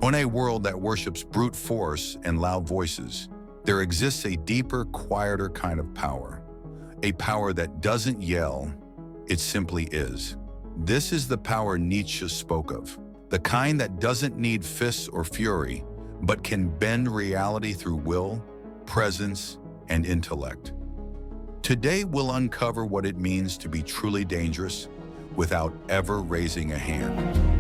On a world that worships brute force and loud voices, there exists a deeper, quieter kind of power. A power that doesn't yell, it simply is. This is the power Nietzsche spoke of, the kind that doesn't need fists or fury, but can bend reality through will, presence, and intellect. Today, we'll uncover what it means to be truly dangerous without ever raising a hand.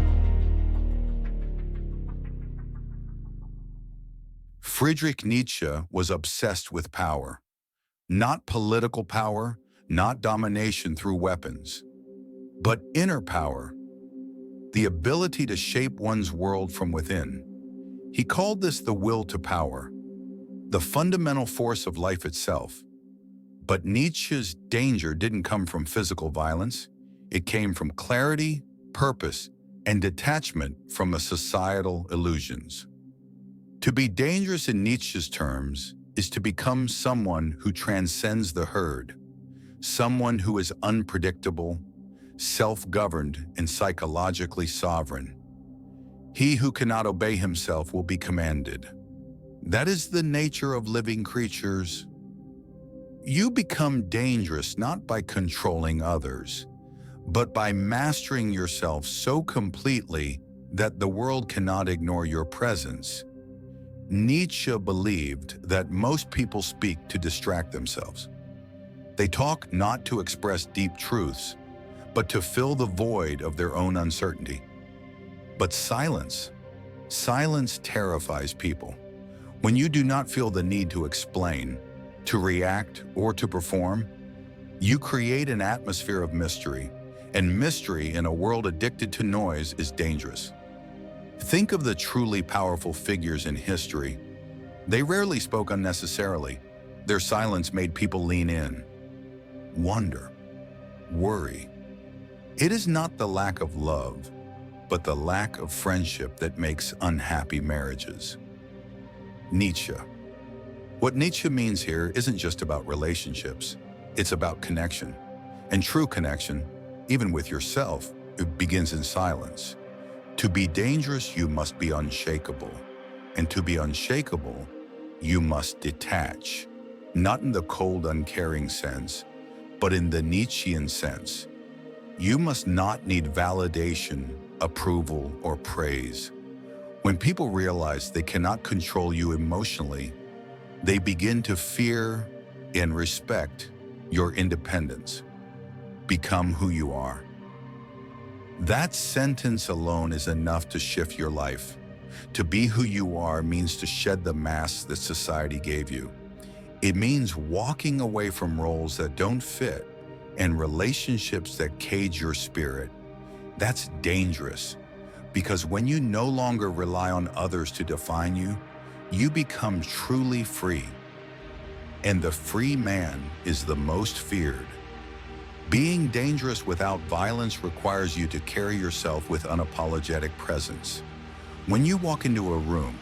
Friedrich Nietzsche was obsessed with power. Not political power, not domination through weapons, but inner power, the ability to shape one's world from within. He called this the will to power, the fundamental force of life itself. But Nietzsche's danger didn't come from physical violence. It came from clarity, purpose, and detachment from societal illusions. To be dangerous in Nietzsche's terms is to become someone who transcends the herd, someone who is unpredictable, self-governed, and psychologically sovereign. He who cannot obey himself will be commanded. That is the nature of living creatures. You become dangerous not by controlling others, but by mastering yourself so completely that the world cannot ignore your presence. Nietzsche believed that most people speak to distract themselves. They talk not to express deep truths, but to fill the void of their own uncertainty. But silence terrifies people. When you do not feel the need to explain, to react, or to perform, you create an atmosphere of mystery, and mystery in a world addicted to noise is dangerous. Think of the truly powerful figures in history. They rarely spoke unnecessarily. Their silence made people lean in, wonder, worry. It is not the lack of love, but the lack of friendship that makes unhappy marriages. Nietzsche. What Nietzsche means here isn't just about relationships. It's about connection. And true connection, even with yourself, it begins in silence. To be dangerous, you must be unshakable. And to be unshakable, you must detach. Not in the cold, uncaring sense, but in the Nietzschean sense. You must not need validation, approval, or praise. When people realize they cannot control you emotionally, they begin to fear and respect your independence. Become who you are. That sentence alone is enough to shift your life. To be who you are means to shed the masks that society gave you. It means walking away from roles that don't fit and relationships that cage your spirit. That's dangerous, because when you no longer rely on others to define you, you become truly free. And the free man is the most feared. Being dangerous without violence requires you to carry yourself with unapologetic presence. When you walk into a room,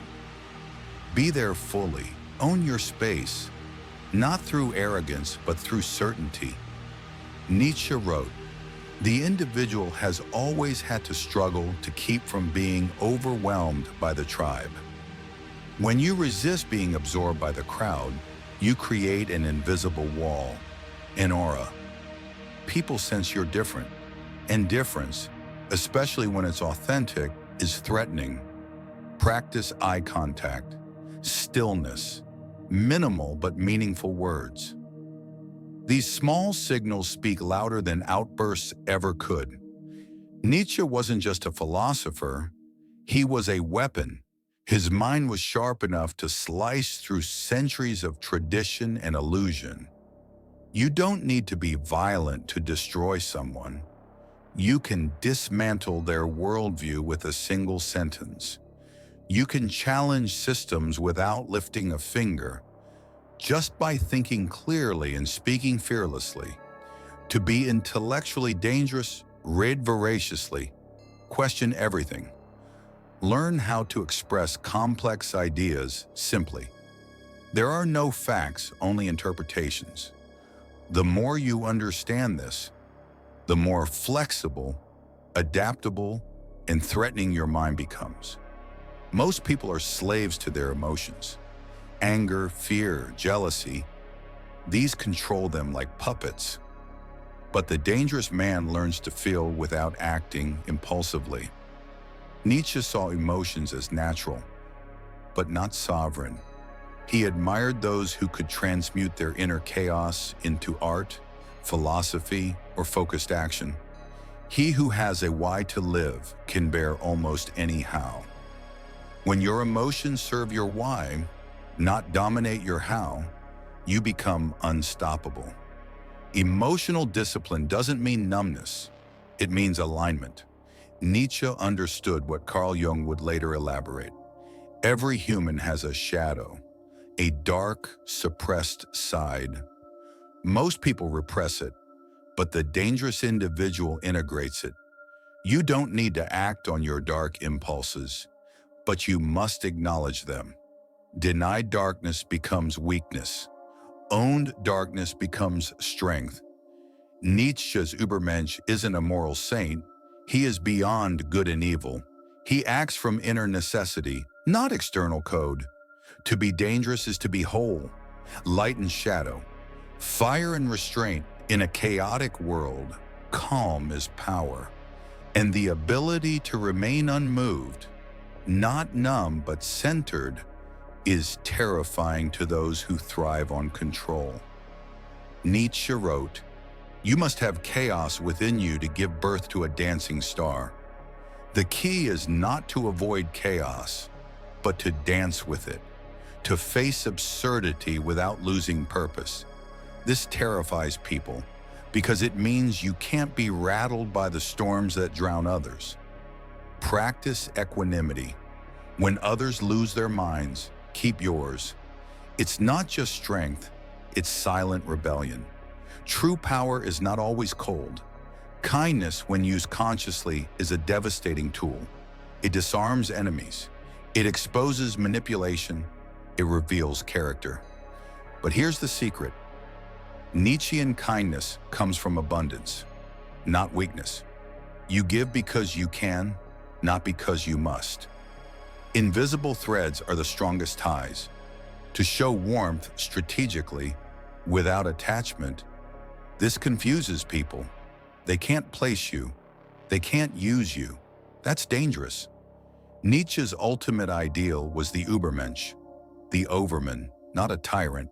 be there fully, own your space, not through arrogance, but through certainty. Nietzsche wrote, "The individual has always had to struggle to keep from being overwhelmed by the tribe." When you resist being absorbed by the crowd, you create an invisible wall, an aura. People sense you're different, and difference, especially when it's authentic, is threatening. Practice eye contact, stillness, minimal but meaningful words. These small signals speak louder than outbursts ever could. Nietzsche wasn't just a philosopher, he was a weapon. His mind was sharp enough to slice through centuries of tradition and illusion. You don't need to be violent to destroy someone. You can dismantle their worldview with a single sentence. You can challenge systems without lifting a finger, just by thinking clearly and speaking fearlessly. To be intellectually dangerous, read voraciously, question everything. Learn how to express complex ideas simply. There are no facts, only interpretations. The more you understand this, the more flexible, adaptable, and threatening your mind becomes. Most people are slaves to their emotions. Anger, fear, jealousy, these control them like puppets. But the dangerous man learns to feel without acting impulsively. Nietzsche saw emotions as natural, but not sovereign. He admired those who could transmute their inner chaos into art, philosophy, or focused action. He who has a why to live can bear almost any how. When your emotions serve your why, not dominate your how, you become unstoppable. Emotional discipline doesn't mean numbness. It means alignment. Nietzsche understood what Carl Jung would later elaborate. Every human has a shadow, a dark, suppressed side. Most people repress it, but the dangerous individual integrates it. You don't need to act on your dark impulses, but you must acknowledge them. Denied darkness becomes weakness. Owned darkness becomes strength. Nietzsche's Übermensch isn't a moral saint. He is beyond good and evil. He acts from inner necessity, not external code. To be dangerous is to be whole, light and shadow, fire and restraint. In a chaotic world, calm is power, and the ability to remain unmoved, not numb but centered, is terrifying to those who thrive on control. Nietzsche wrote, "You must have chaos within you to give birth to a dancing star." The key is not to avoid chaos, but to dance with it, to face absurdity without losing purpose. This terrifies people because it means you can't be rattled by the storms that drown others. Practice equanimity. When others lose their minds, keep yours. It's not just strength, it's silent rebellion. True power is not always cold. Kindness, when used consciously, is a devastating tool. It disarms enemies. It exposes manipulation. It reveals character. But here's the secret. Nietzschean kindness comes from abundance, not weakness. You give because you can, not because you must. Invisible threads are the strongest ties. To show warmth strategically, without attachment, this confuses people. They can't place you. They can't use you. That's dangerous. Nietzsche's ultimate ideal was the Übermensch, the overman, not a tyrant,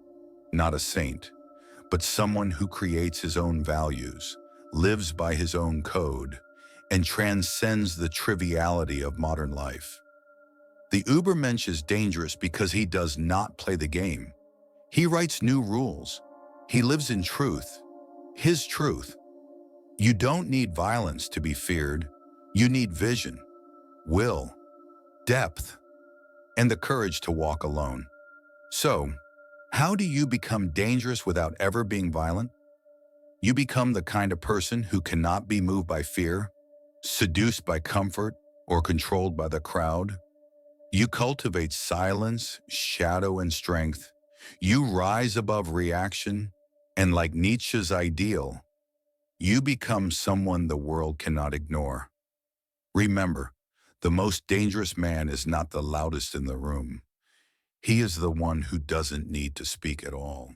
not a saint, but someone who creates his own values, lives by his own code, and transcends the triviality of modern life. The Übermensch is dangerous because he does not play the game. He writes new rules. He lives in truth, his truth. You don't need violence to be feared. You need vision, will, depth, and the courage to walk alone. So, how do you become dangerous without ever being violent? You become the kind of person who cannot be moved by fear, seduced by comfort, or controlled by the crowd. You cultivate silence, shadow, and strength. You rise above reaction, and like Nietzsche's ideal, you become someone the world cannot ignore. Remember, the most dangerous man is not the loudest in the room. He is the one who doesn't need to speak at all.